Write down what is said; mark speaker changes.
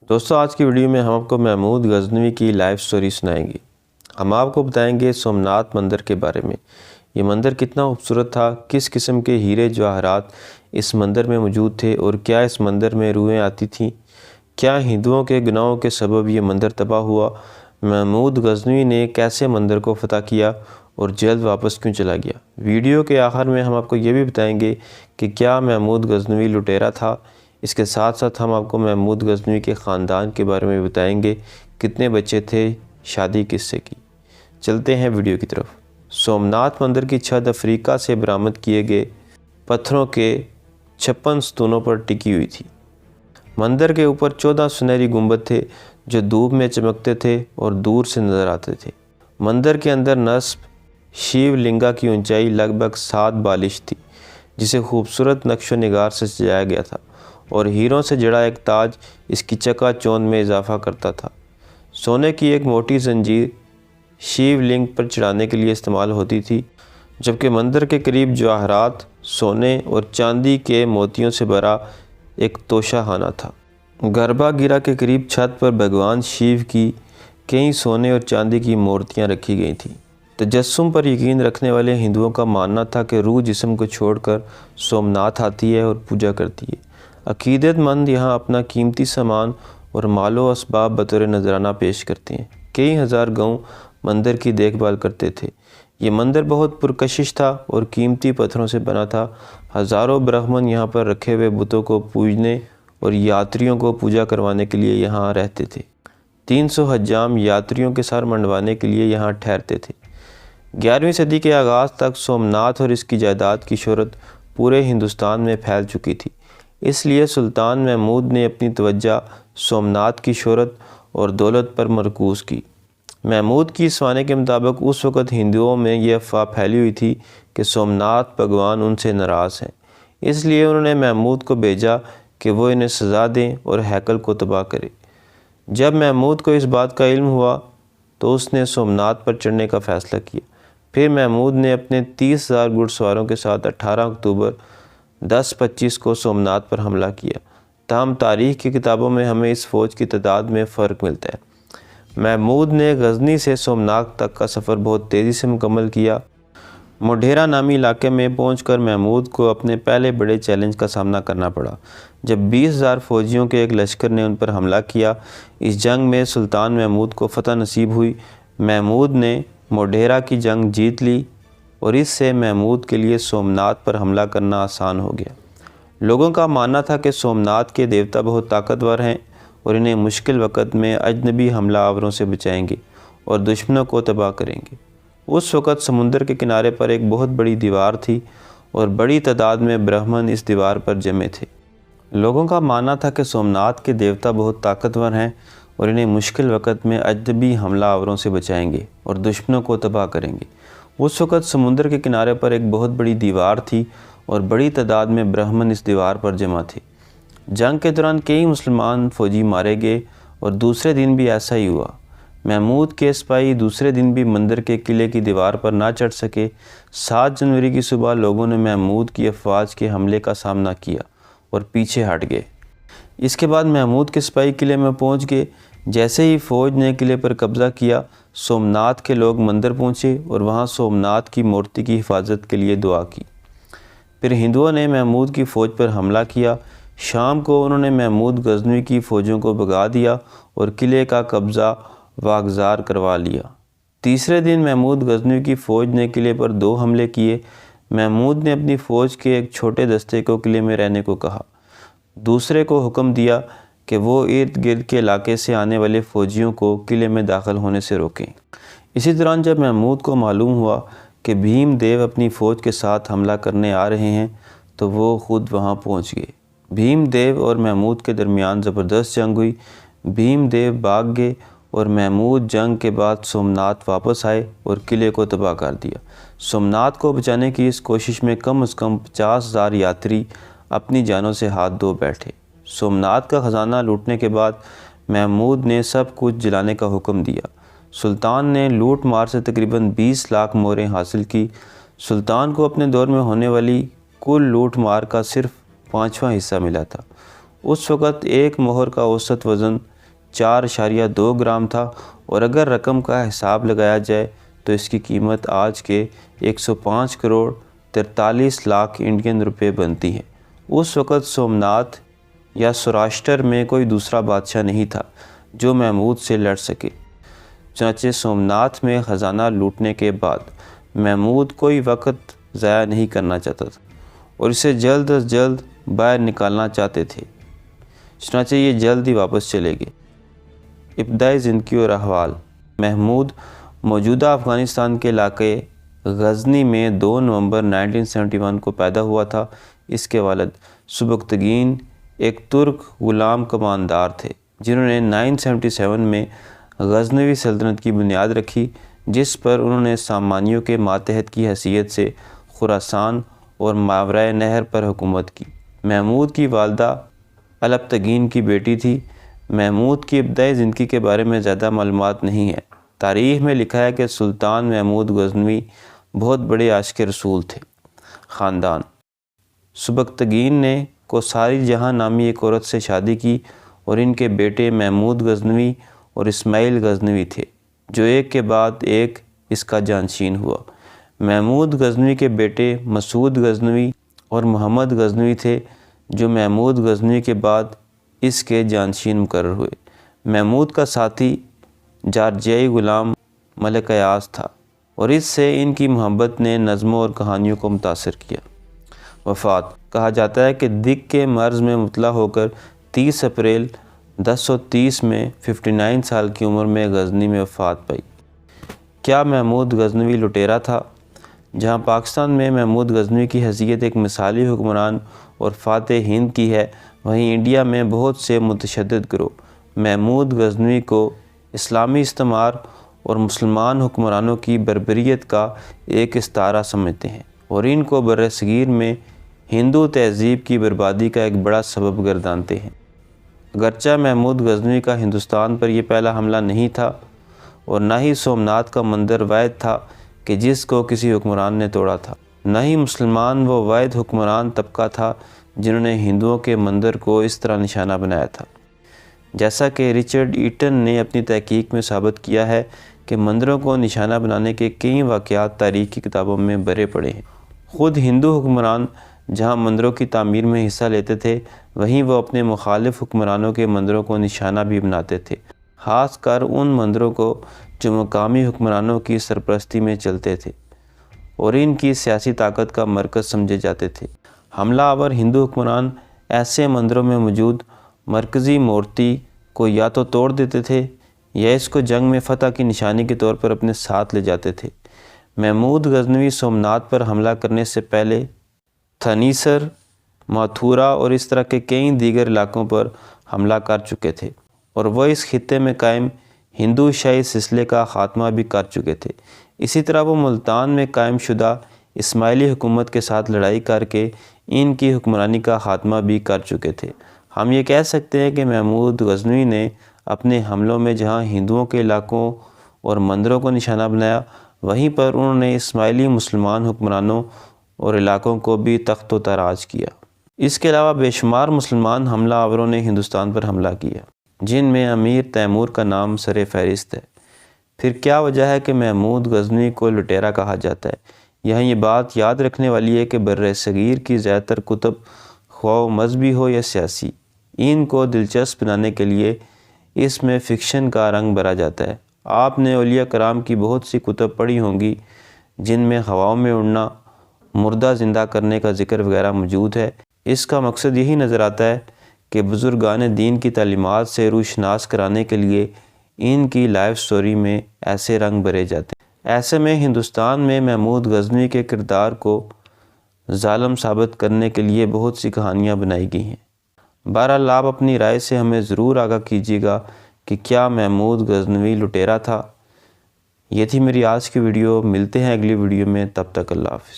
Speaker 1: دوستوں آج کی ویڈیو میں ہم آپ کو محمود غزنوی کی لائف سٹوری سنائیں گے۔ ہم آپ کو بتائیں گے سومناتھ مندر کے بارے میں۔ یہ مندر کتنا خوبصورت تھا، کس قسم کے ہیرے جواہرات اس مندر میں موجود تھے اور کیا اس مندر میں روحیں آتی تھیں، کیا ہندوؤں کے گناہوں کے سبب یہ مندر تباہ ہوا، محمود غزنوی نے کیسے مندر کو فتح کیا اور جلد واپس کیوں چلا گیا۔ ویڈیو کے آخر میں ہم آپ کو یہ بھی بتائیں گے کہ کیا محمود غزنوی لٹیرا تھا۔ اس کے ساتھ ساتھ ہم آپ کو محمود غزنوی کے خاندان کے بارے میں بتائیں گے، کتنے بچے تھے، شادی کس سے کی۔ چلتے ہیں ویڈیو کی طرف۔ سومناتھ مندر کی چھت افریقہ سے برآمد کیے گئے پتھروں کے 56 ستونوں پر ٹکی ہوئی تھی۔ مندر کے اوپر 14 سنہری گنبد تھے جو دھوپ میں چمکتے تھے اور دور سے نظر آتے تھے۔ مندر کے اندر نصب شیو لنگا کی اونچائی لگ بھگ 7 بالش تھی، جسے خوبصورت نقش و نگار سے سجایا گیا تھا اور ہیروں سے جڑا ایک تاج اس کی چکا چوند میں اضافہ کرتا تھا۔ سونے کی ایک موٹی زنجیر شیو لنگ پر چڑھانے کے لیے استعمال ہوتی تھی، جبکہ مندر کے قریب جواہرات، سونے اور چاندی کے موتیوں سے بھرا ایک توشہ خانہ تھا۔ گربھا گرہ کے قریب چھت پر بھگوان شیو کی کئی سونے اور چاندی کی مورتیاں رکھی گئی تھیں۔ تجسم پر یقین رکھنے والے ہندوؤں کا ماننا تھا کہ روح جسم کو چھوڑ کر سومناتھ آتی ہے اور پوجا کرتی ہے۔ عقیدت مند یہاں اپنا قیمتی سامان اور مال و اسباب بطور نذرانہ پیش کرتے ہیں۔ کئی ہزار گاؤں مندر کی دیکھ بھال کرتے تھے۔ یہ مندر بہت پرکشش تھا اور قیمتی پتھروں سے بنا تھا۔ ہزاروں برہمن یہاں پر رکھے ہوئے بتوں کو پوجنے اور یاتریوں کو پوجا کروانے کے لیے یہاں رہتے تھے۔ 300 حجام یاتریوں کے سر منڈوانے کے لیے یہاں ٹھہرتے تھے۔ 11ویں صدی کے آغاز تک سومناتھ اور اس کی جائیداد کی شہرت پورے ہندوستان میں پھیل چکی تھی۔ اس لیے سلطان محمود نے اپنی توجہ سومناتھ کی شہرت اور دولت پر مرکوز کی۔ محمود کی اسوانے کے مطابق اس وقت ہندوؤں میں یہ افواہ پھیلی ہوئی تھی کہ سومناتھ بھگوان ان سے ناراض ہیں، اس لیے انہوں نے محمود کو بھیجا کہ وہ انہیں سزا دیں اور ہیکل کو تباہ کرے۔ جب محمود کو اس بات کا علم ہوا تو اس نے سومناتھ پر چڑھنے کا فیصلہ کیا۔ پھر محمود نے اپنے 30,000 گھڑ سواروں کے ساتھ 18 اکتوبر 1025 کو سومناتھ پر حملہ کیا۔ تاہم تاریخ کی کتابوں میں ہمیں اس فوج کی تعداد میں فرق ملتا ہے۔ محمود نے غزنی سے سومناتھ تک کا سفر بہت تیزی سے مکمل کیا۔ موڈھیرا نامی علاقے میں پہنچ کر محمود کو اپنے پہلے بڑے چیلنج کا سامنا کرنا پڑا، جب 20,000 فوجیوں کے ایک لشکر نے ان پر حملہ کیا۔ اس جنگ میں سلطان محمود کو فتح نصیب ہوئی۔ محمود نے موڈھیرا کی جنگ جیت لی اور اس سے محمود کے لیے سومناتھ پر حملہ کرنا آسان ہو گیا۔ لوگوں کا ماننا تھا کہ سومناتھ کے دیوتا بہت طاقتور ہیں اور انہیں مشکل وقت میں اجنبی حملہ آوروں سے بچائیں گے اور دشمنوں کو تباہ کریں گے۔ اس وقت سمندر کے کنارے پر ایک بہت بڑی دیوار تھی اور بڑی تعداد میں برہمن اس دیوار پر جمع تھے۔ لوگوں کا ماننا تھا کہ سومناتھ کے دیوتا بہت طاقتور ہیں اور انہیں مشکل وقت میں اجنبی حملہ آوروں سے بچائیں گے اور دشمنوں کو تباہ کریں گے۔ اس وقت سمندر کے کنارے پر ایک بہت بڑی دیوار تھی اور بڑی تعداد میں برہمن اس دیوار پر جمع تھے۔ جنگ کے دوران کئی مسلمان فوجی مارے گئے اور دوسرے دن بھی ایسا ہی ہوا۔ محمود کے سپاہی دوسرے دن بھی مندر کے قلعے کی دیوار پر نہ چڑھ سکے۔ 7 جنوری کی صبح لوگوں نے محمود کی افواج کے حملے کا سامنا کیا اور پیچھے ہٹ گئے۔ اس کے بعد محمود کے سپاہی قلعے میں پہنچ گئے۔ جیسے ہی فوج نے قلعے پر قبضہ کیا، سومناتھ کے لوگ مندر پہنچے اور وہاں سومناتھ کی مورتی کی حفاظت کے لیے دعا کی۔ پھر ہندوؤں نے محمود کی فوج پر حملہ کیا۔ شام کو انہوں نے محمود غزنوی کی فوجوں کو بھگا دیا اور قلعے کا قبضہ واگزار کروا لیا۔ تیسرے دن محمود غزنوی کی فوج نے قلعے پر 2 حملے کیے۔ محمود نے اپنی فوج کے ایک چھوٹے دستے کو قلعے میں رہنے کو کہا، دوسرے کو حکم دیا کہ وہ ارد گرد کے علاقے سے آنے والے فوجیوں کو قلعے میں داخل ہونے سے روکیں۔ اسی دوران جب محمود کو معلوم ہوا کہ بھیم دیو اپنی فوج کے ساتھ حملہ کرنے آ رہے ہیں تو وہ خود وہاں پہنچ گئے۔ بھیم دیو اور محمود کے درمیان زبردست جنگ ہوئی۔ بھیم دیو بھاگ گئے اور محمود جنگ کے بعد سومناتھ واپس آئے اور قلعے کو تباہ کر دیا۔ سومناتھ کو بچانے کی اس کوشش میں کم از کم 50,000 یاتری اپنی جانوں سے ہاتھ دھو بیٹھے۔ سومناتھ کا خزانہ لوٹنے کے بعد محمود نے سب کچھ جلانے کا حکم دیا۔ سلطان نے لوٹ مار سے تقریباً 20 لاکھ مہریں حاصل کی۔ سلطان کو اپنے دور میں ہونے والی کل لوٹ مار کا صرف 5واں حصہ ملا تھا۔ اس وقت ایک مہر کا اوسط وزن 4.2 گرام تھا، اور اگر رقم کا حساب لگایا جائے تو اس کی قیمت آج کے 105 کروڑ 43 لاکھ انڈین روپے بنتی ہے۔ اس وقت سومناتھ یا سوراشٹر میں کوئی دوسرا بادشاہ نہیں تھا جو محمود سے لڑ سکے۔ چنانچہ سومناتھ میں خزانہ لوٹنے کے بعد محمود کوئی وقت ضائع نہیں کرنا چاہتا تھا اور اسے جلد از جلد باہر نکالنا چاہتے تھے۔ چنانچہ یہ جلد ہی واپس چلے گئے۔ ابتدائی زندگی اور احوال۔ محمود موجودہ افغانستان کے علاقے غزنی میں 2 نومبر 1971 کو پیدا ہوا تھا۔ اس کے والد سبکتگین ایک ترک غلام کماندار تھے جنہوں نے 977 میں غزنوی سلطنت کی بنیاد رکھی، جس پر انہوں نے سامانیوں کے ماتحت کی حیثیت سے خراسان اور ماورائے نہر پر حکومت کی۔ محمود کی والدہ الپتگین کی بیٹی تھی۔ محمود کی ابتدائی زندگی کے بارے میں زیادہ معلومات نہیں ہیں۔ تاریخ میں لکھا ہے کہ سلطان محمود غزنوی بہت بڑے عاشق رسول تھے۔ خاندان۔ سبکتگین نے کوثاری جہاں نامی ایک عورت سے شادی کی اور ان کے بیٹے محمود غزنوی اور اسماعیل غزنوی تھے، جو ایک کے بعد ایک اس کا جانشین ہوا۔ محمود غزنوی کے بیٹے مسعود غزنوی اور محمد غزنوی تھے، جو محمود غزنوی کے بعد اس کے جانشین مقرر ہوئے۔ محمود کا ساتھی جارجیائی غلام ملک ایاز تھا اور اس سے ان کی محبت نے نظموں اور کہانیوں کو متاثر کیا۔ وفات۔ کہا جاتا ہے کہ دق کے مرض میں مبتلا ہو کر 30 اپریل 1030 میں 59 سال کی عمر میں غزنی میں وفات پائی۔ کیا محمود غزنوی لٹیرا تھا؟ جہاں پاکستان میں محمود غزنوی کی حیثیت ایک مثالی حکمران اور فاتح ہند کی ہے، وہیں انڈیا میں بہت سے متشدد گروہ محمود غزنوی کو اسلامی استعمار اور مسلمان حکمرانوں کی بربریت کا ایک استعارہ سمجھتے ہیں اور ان کو برصغیر میں ہندو تہذیب کی بربادی کا ایک بڑا سبب گردانتے ہیں۔ اگرچہ محمود غزنوی کا ہندوستان پر یہ پہلا حملہ نہیں تھا اور نہ ہی سومناتھ کا مندر واحد تھا کہ جس کو کسی حکمران نے توڑا تھا، نہ ہی مسلمان وہ واحد حکمران طبقہ تھا جنہوں نے ہندوؤں کے مندر کو اس طرح نشانہ بنایا تھا۔ جیسا کہ رچرڈ ایٹن نے اپنی تحقیق میں ثابت کیا ہے کہ مندروں کو نشانہ بنانے کے کئی واقعات تاریخ کی کتابوں میں بھرے پڑے ہیں۔ خود ہندو حکمران جہاں مندروں کی تعمیر میں حصہ لیتے تھے، وہیں وہ اپنے مخالف حکمرانوں کے مندروں کو نشانہ بھی بناتے تھے، خاص کر ان مندروں کو جو مقامی حکمرانوں کی سرپرستی میں چلتے تھے اور ان کی سیاسی طاقت کا مرکز سمجھے جاتے تھے۔ حملہ آور ہندو حکمران ایسے مندروں میں موجود مرکزی مورتی کو یا تو توڑ دیتے تھے یا اس کو جنگ میں فتح کی نشانی کے طور پر اپنے ساتھ لے جاتے تھے۔ محمود غزنوی سومناتھ پر حملہ کرنے سے پہلے تھنیسر، ماتھورا اور اس طرح کے کئی دیگر علاقوں پر حملہ کر چکے تھے اور وہ اس خطے میں قائم ہندو شاہی سلسلے کا خاتمہ بھی کر چکے تھے۔ اسی طرح وہ ملتان میں قائم شدہ اسماعیلی حکومت کے ساتھ لڑائی کر کے ان کی حکمرانی کا خاتمہ بھی کر چکے تھے۔ ہم یہ کہہ سکتے ہیں کہ محمود غزنوی نے اپنے حملوں میں جہاں ہندوؤں کے علاقوں اور مندروں کو نشانہ بنایا، وہیں پر انہوں نے اسماعیلی مسلمان حکمرانوں اور علاقوں کو بھی تخت و تاراج کیا۔ اس کے علاوہ بے شمار مسلمان حملہ آوروں نے ہندوستان پر حملہ کیا، جن میں امیر تیمور کا نام سر فہرست ہے۔ پھر کیا وجہ ہے کہ محمود غزنوی کو لٹیرا کہا جاتا ہے؟ یہاں یہ بات یاد رکھنے والی ہے کہ برصغیر کی زیادہ تر کتب، خواہ مذہبی ہو یا سیاسی، ان کو دلچسپ بنانے کے لیے اس میں فکشن کا رنگ بھرا جاتا ہے۔ آپ نے اولیاء کرام کی بہت سی کتب پڑھی ہوں گی جن میں ہواؤں میں اڑنا، مردہ زندہ کرنے کا ذکر وغیرہ موجود ہے۔ اس کا مقصد یہی نظر آتا ہے کہ بزرگان دین کی تعلیمات سے روشناس کرانے کے لیے ان کی لائف سٹوری میں ایسے رنگ بھرے جاتے ہیں۔ ایسے میں ہندوستان میں محمود غزنوی کے کردار کو ظالم ثابت کرنے کے لیے بہت سی کہانیاں بنائی گئی ہیں۔ بہرحال آپ اپنی رائے سے ہمیں ضرور آگاہ کیجیے گا کہ کیا محمود غزنوی لٹیرا تھا؟ یہ تھی میری آج کی ویڈیو۔ ملتے ہیں اگلی ویڈیو میں، تب تک اللہ حافظ۔